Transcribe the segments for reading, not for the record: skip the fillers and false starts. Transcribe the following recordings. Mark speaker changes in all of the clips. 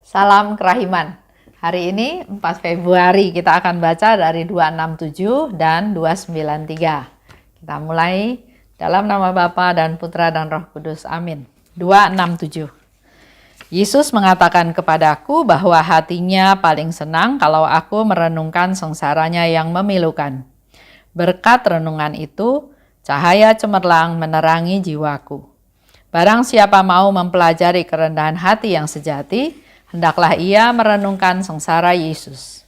Speaker 1: Salam kerahiman. Hari ini 4 Februari kita akan baca dari 267 dan 293. Kita mulai dalam nama Bapa dan Putra dan Roh Kudus. Amin. 267. Yesus mengatakan kepadaku bahwa hatinya paling senang kalau aku merenungkan sengsaranya yang memilukan. Berkat renungan itu, cahaya cemerlang menerangi jiwaku. Barang siapa mau mempelajari kerendahan hati yang sejati, hendaklah ia merenungkan sengsara Yesus.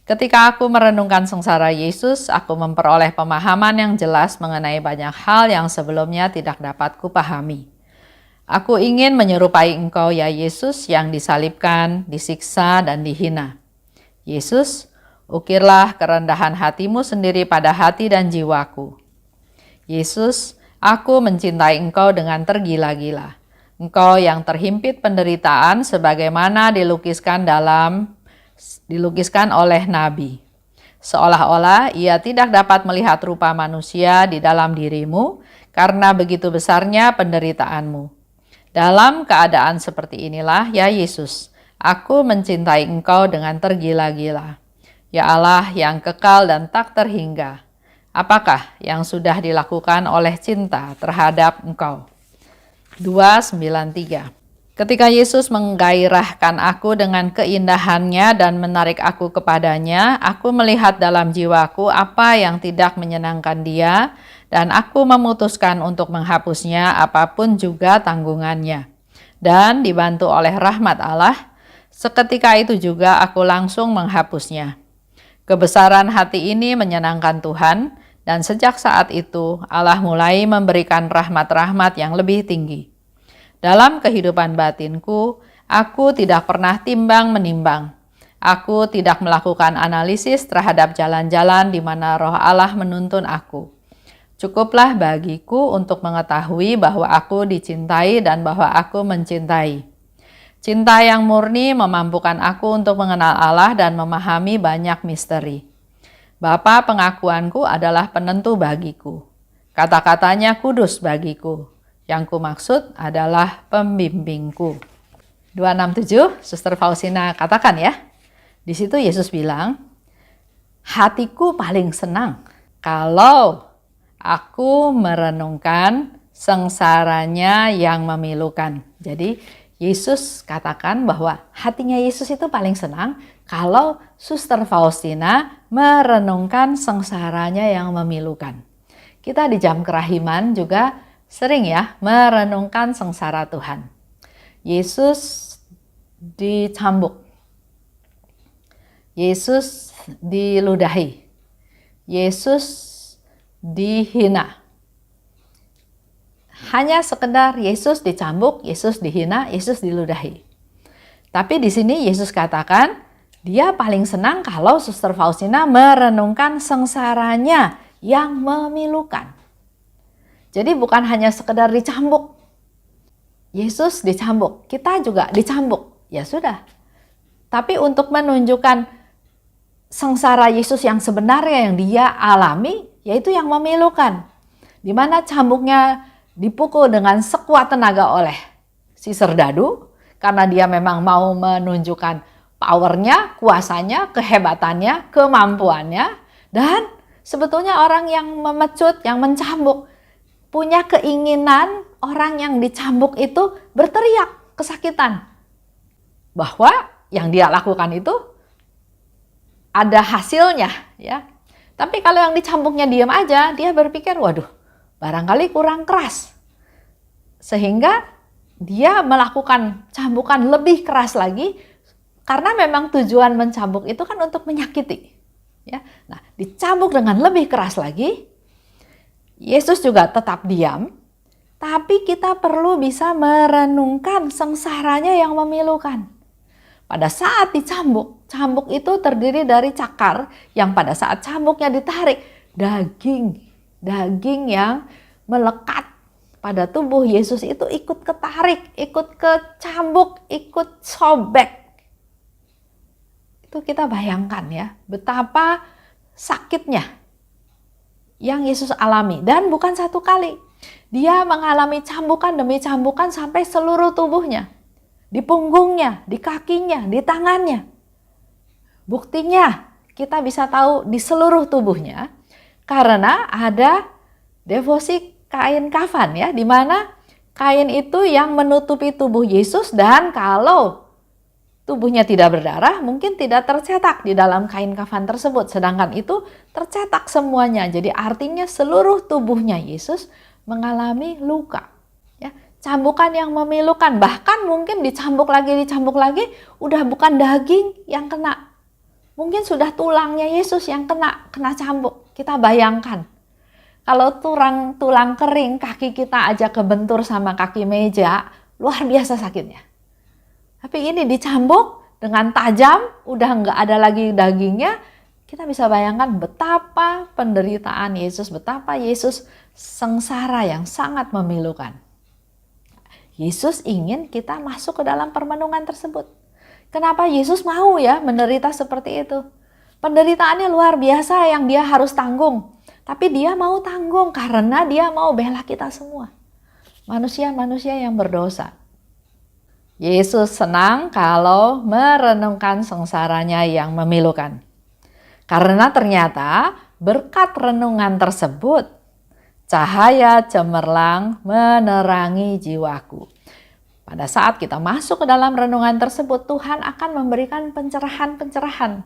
Speaker 1: Ketika aku merenungkan sengsara Yesus, aku memperoleh pemahaman yang jelas mengenai banyak hal yang sebelumnya tidak dapat kupahami. Aku ingin menyerupai Engkau, ya Yesus, yang disalibkan, disiksa, dan dihina. Yesus, ukirlah kerendahan hatimu sendiri pada hati dan jiwaku. Yesus, aku mencintai Engkau dengan tergila-gila. Engkau yang terhimpit penderitaan sebagaimana dilukiskan oleh Nabi. Seolah-olah ia tidak dapat melihat rupa manusia di dalam dirimu karena begitu besarnya penderitaanmu. Dalam keadaan seperti inilah, ya Yesus, aku mencintai Engkau dengan tergila-gila. Ya Allah yang kekal dan tak terhingga, apakah yang sudah dilakukan oleh cinta terhadap Engkau? 293. Ketika Yesus menggairahkan aku dengan keindahannya dan menarik aku kepadanya, aku melihat dalam jiwaku apa yang tidak menyenangkan Dia, dan aku memutuskan untuk menghapusnya apapun juga tanggungannya. Dan dibantu oleh rahmat Allah, seketika itu juga aku langsung menghapusnya. Kebesaran hati ini menyenangkan Tuhan, dan sejak saat itu Allah mulai memberikan rahmat-rahmat yang lebih tinggi. Dalam kehidupan batinku, aku tidak pernah timbang-menimbang. Aku tidak melakukan analisis terhadap jalan-jalan di mana Roh Allah menuntun aku. Cukuplah bagiku untuk mengetahui bahwa aku dicintai dan bahwa aku mencintai. Cinta yang murni memampukan aku untuk mengenal Allah dan memahami banyak misteri. Bapa pengakuanku adalah penentu bagiku. Kata-katanya kudus bagiku. Yang kumaksud adalah pembimbingku. 267, Suster Faustina katakan ya. Di situ Yesus bilang, hatiku paling senang kalau aku merenungkan sengsaranya yang memilukan. Jadi Yesus katakan bahwa hatinya Yesus itu paling senang kalau Suster Faustina merenungkan sengsaranya yang memilukan. Kita di jam kerahiman juga sering ya merenungkan sengsara Tuhan. Yesus dicambuk. Yesus diludahi. Yesus dihina. Hanya sekedar Yesus dicambuk, Yesus dihina, Yesus diludahi. Tapi di sini Yesus katakan, dia paling senang kalau Suster Faustina merenungkan sengsaranya yang memilukan. Jadi bukan hanya sekedar dicambuk. Yesus dicambuk, kita juga dicambuk. Ya sudah. Tapi untuk menunjukkan sengsara Yesus yang sebenarnya yang dia alami, yaitu yang memilukan. Di mana cambuknya dipukul dengan sekuat tenaga oleh si serdadu, karena dia memang mau menunjukkan powernya, kuasanya, kehebatannya, kemampuannya. Dan sebetulnya orang yang memecut, yang mencambuk, punya keinginan orang yang dicambuk itu berteriak kesakitan. Bahwa yang dia lakukan itu ada hasilnya. Ya. Tapi kalau yang dicambuknya diam aja, dia berpikir, waduh, barangkali kurang keras. Sehingga dia melakukan cambukan lebih keras lagi, karena memang tujuan mencambuk itu kan untuk menyakiti. Ya. Nah, dicambuk dengan lebih keras lagi, Yesus juga tetap diam, tapi kita perlu bisa merenungkan sengsaranya yang memilukan. Pada saat dicambuk, cambuk itu terdiri dari cakar yang pada saat cambuknya ditarik, daging yang melekat pada tubuh Yesus itu ikut ketarik, ikut kecambuk, ikut sobek. Itu kita bayangkan ya, betapa sakitnya yang Yesus alami. Dan bukan satu kali. Dia mengalami cambukan demi cambukan sampai seluruh tubuhnya. di punggungnya, di kakinya, di tangannya. Buktinya kita bisa tahu di seluruh tubuhnya karena ada devosi kain kafan ya, di mana kain itu yang menutupi tubuh Yesus, dan kalau tubuhnya tidak berdarah mungkin tidak tercetak di dalam kain kafan tersebut, sedangkan itu tercetak semuanya. Jadi artinya seluruh tubuhnya Yesus mengalami luka ya, cambukan yang memilukan, bahkan mungkin dicambuk lagi udah bukan daging yang kena, mungkin sudah tulangnya Yesus yang kena cambuk. Kita bayangkan kalau tulang kering kaki kita aja kebentur sama kaki meja, luar biasa sakitnya. Tapi ini dicambuk dengan tajam, udah nggak ada lagi dagingnya. Kita bisa bayangkan betapa penderitaan Yesus, betapa Yesus sengsara yang sangat memilukan. Yesus ingin kita masuk ke dalam permenungan tersebut. Kenapa Yesus mau ya menderita seperti itu? Penderitaannya luar biasa yang dia harus tanggung. Tapi dia mau tanggung karena dia mau bela kita semua. Manusia-manusia yang berdosa. Yesus senang kalau merenungkan sengsaranya yang memilukan. Karena ternyata berkat renungan tersebut, cahaya cemerlang menerangi jiwaku. Pada saat kita masuk ke dalam renungan tersebut, Tuhan akan memberikan pencerahan-pencerahan.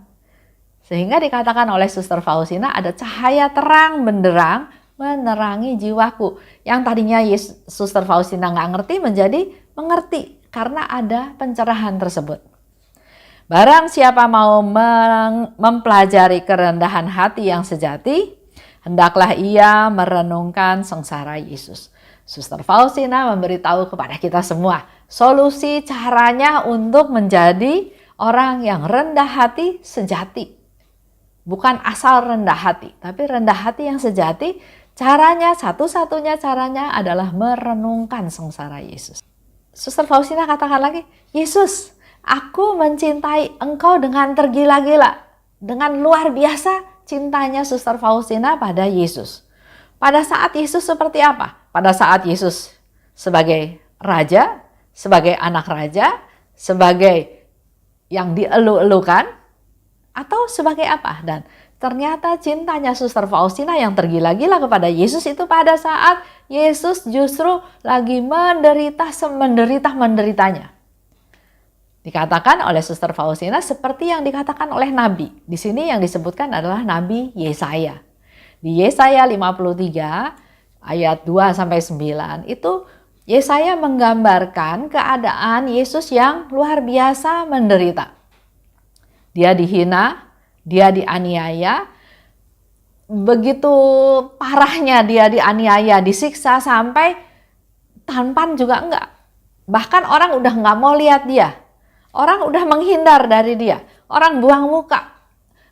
Speaker 1: Sehingga dikatakan oleh Suster Faustina ada cahaya terang benderang menerangi jiwaku. Yang tadinya Suster Faustina nggak ngerti menjadi mengerti. Karena ada pencerahan tersebut. Barang siapa mau mempelajari kerendahan hati yang sejati, hendaklah ia merenungkan sengsara Yesus. Suster Faustina memberitahu kepada kita semua solusi caranya untuk menjadi orang yang rendah hati sejati. Bukan asal rendah hati, tapi rendah hati yang sejati. Caranya, satu-satunya caranya adalah merenungkan sengsara Yesus. Suster Faustina katakan lagi, Yesus, aku mencintai engkau dengan tergila-gila. Dengan luar biasa cintanya Suster Faustina pada Yesus. Pada saat Yesus seperti apa? Pada saat Yesus sebagai raja, sebagai anak raja, sebagai yang dielu-elukan, atau sebagai apa? Dan ternyata cintanya Suster Faustina yang tergila-gila kepada Yesus itu pada saat Yesus justru lagi menderita semenderita-menderitanya. Dikatakan oleh Suster Faustina seperti yang dikatakan oleh Nabi. Di sini yang disebutkan adalah Nabi Yesaya. Di Yesaya 53 ayat 2-9 itu Yesaya menggambarkan keadaan Yesus yang luar biasa menderita. Dia dihina, dia dianiaya, begitu parahnya dia dianiaya, disiksa sampai tampan juga enggak. Bahkan orang udah enggak mau lihat dia. Orang udah menghindar dari dia. Orang buang muka.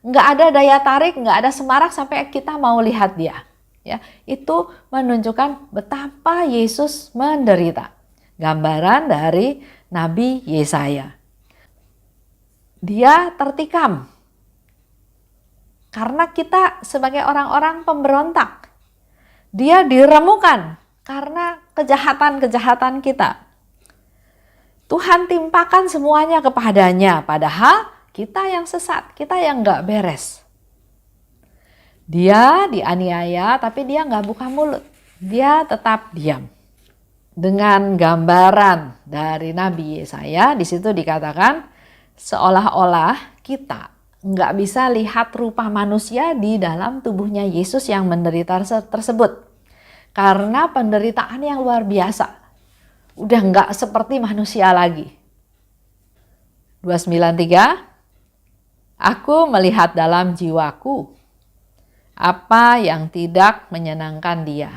Speaker 1: Enggak ada daya tarik, enggak ada semarak sampai kita mau lihat dia. Ya, itu menunjukkan betapa Yesus menderita. Gambaran dari Nabi Yesaya. Dia tertikam. Karena kita sebagai orang-orang pemberontak. Dia diremukan karena kejahatan-kejahatan kita. Tuhan timpakan semuanya kepadanya. Padahal kita yang sesat, kita yang gak beres. Dia dianiaya tapi dia gak buka mulut. Dia tetap diam. Dengan gambaran dari Nabi Yesaya, di situ dikatakan seolah-olah kita nggak bisa lihat rupa manusia di dalam tubuhnya Yesus yang menderita tersebut. Karena penderitaan yang luar biasa. Udah nggak seperti manusia lagi. 293, aku melihat dalam jiwaku apa yang tidak menyenangkan dia.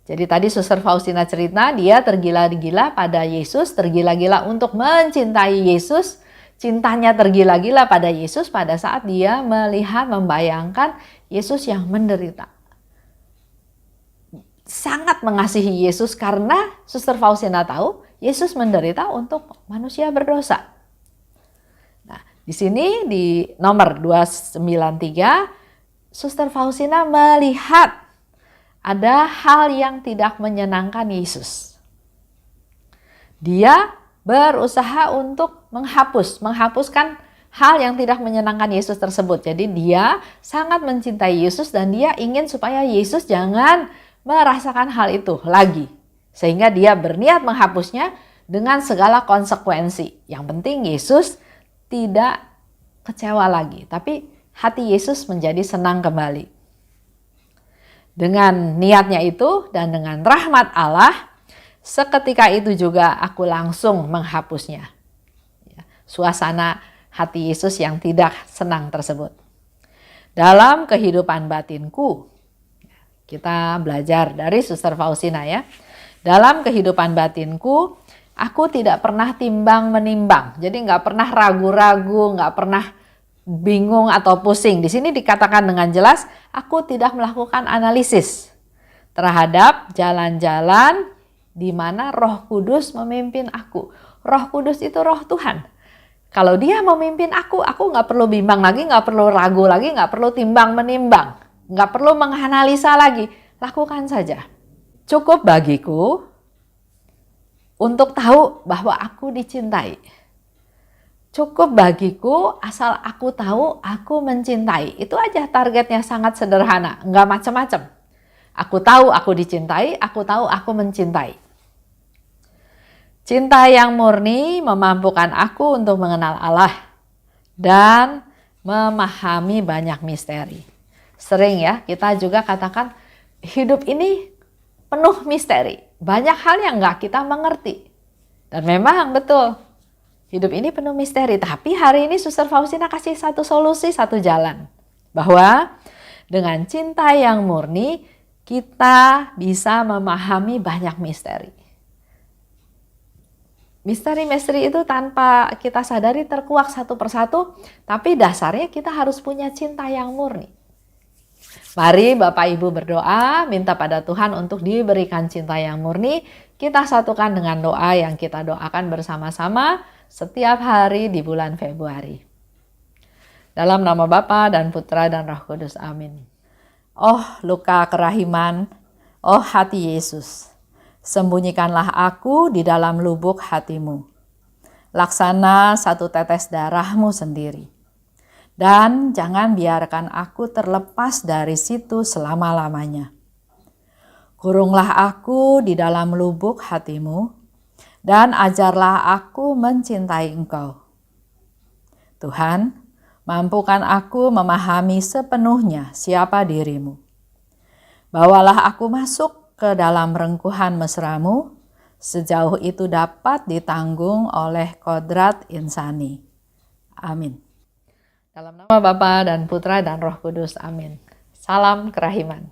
Speaker 1: Jadi tadi Suster Faustina cerita dia tergila-gila pada Yesus, tergila-gila untuk mencintai Yesus. Cintanya tergila-gila pada Yesus pada saat dia melihat, membayangkan Yesus yang menderita. Sangat mengasihi Yesus karena Suster Faustina tahu Yesus menderita untuk manusia berdosa. Nah, di sini di nomor 293, Suster Faustina melihat ada hal yang tidak menyenangkan Yesus. Dia berusaha untuk menghapuskan hal yang tidak menyenangkan Yesus tersebut. Jadi dia sangat mencintai Yesus dan dia ingin supaya Yesus jangan merasakan hal itu lagi. Sehingga dia berniat menghapusnya dengan segala konsekuensi. Yang penting Yesus tidak kecewa lagi, tapi hati Yesus menjadi senang kembali. Dengan niatnya itu dan dengan rahmat Allah, seketika itu juga aku langsung menghapusnya. Suasana hati Yesus yang tidak senang tersebut. Dalam kehidupan batinku, kita belajar dari Suster Faustina ya. Dalam kehidupan batinku, aku tidak pernah timbang menimbang. Jadi nggak pernah ragu-ragu, nggak pernah bingung atau pusing. Di sini dikatakan dengan jelas, aku tidak melakukan analisis terhadap jalan-jalan di mana Roh Kudus memimpin aku. Roh Kudus itu Roh Tuhan. Kalau dia memimpin aku nggak perlu bimbang lagi, nggak perlu ragu lagi, nggak perlu timbang menimbang, nggak perlu menganalisa lagi. Lakukan saja. Cukup bagiku untuk tahu bahwa aku dicintai. Cukup bagiku asal aku tahu aku mencintai. Itu aja targetnya, sangat sederhana, nggak macam-macam. Aku tahu aku dicintai, aku tahu aku mencintai. Cinta yang murni memampukan aku untuk mengenal Allah dan memahami banyak misteri. Sering ya kita juga katakan hidup ini penuh misteri. Banyak hal yang nggak kita mengerti. Dan memang betul, hidup ini penuh misteri. Tapi hari ini Suster Faustina kasih satu solusi, satu jalan. Bahwa dengan cinta yang murni, kita bisa memahami banyak misteri. Misteri-misteri itu tanpa kita sadari terkuak satu persatu, tapi dasarnya kita harus punya cinta yang murni. Mari Bapak Ibu berdoa, minta pada Tuhan untuk diberikan cinta yang murni. Kita satukan dengan doa yang kita doakan bersama-sama setiap hari di bulan Februari. Dalam nama Bapa dan Putra dan Roh Kudus, amin. Oh luka kerahiman, oh hati Yesus, sembunyikanlah aku di dalam lubuk hatimu. Laksana satu tetes darahmu sendiri. Dan jangan biarkan aku terlepas dari situ selama-lamanya. Kurunglah aku di dalam lubuk hatimu, dan ajarlah aku mencintai Engkau. Tuhan, mampukan aku memahami sepenuhnya siapa dirimu. Bawalah aku masuk ke dalam rengkuhan mesramu, sejauh itu dapat ditanggung oleh kodrat insani. Amin. Dalam nama Bapa dan Putra dan Roh Kudus, amin. Salam kerahiman.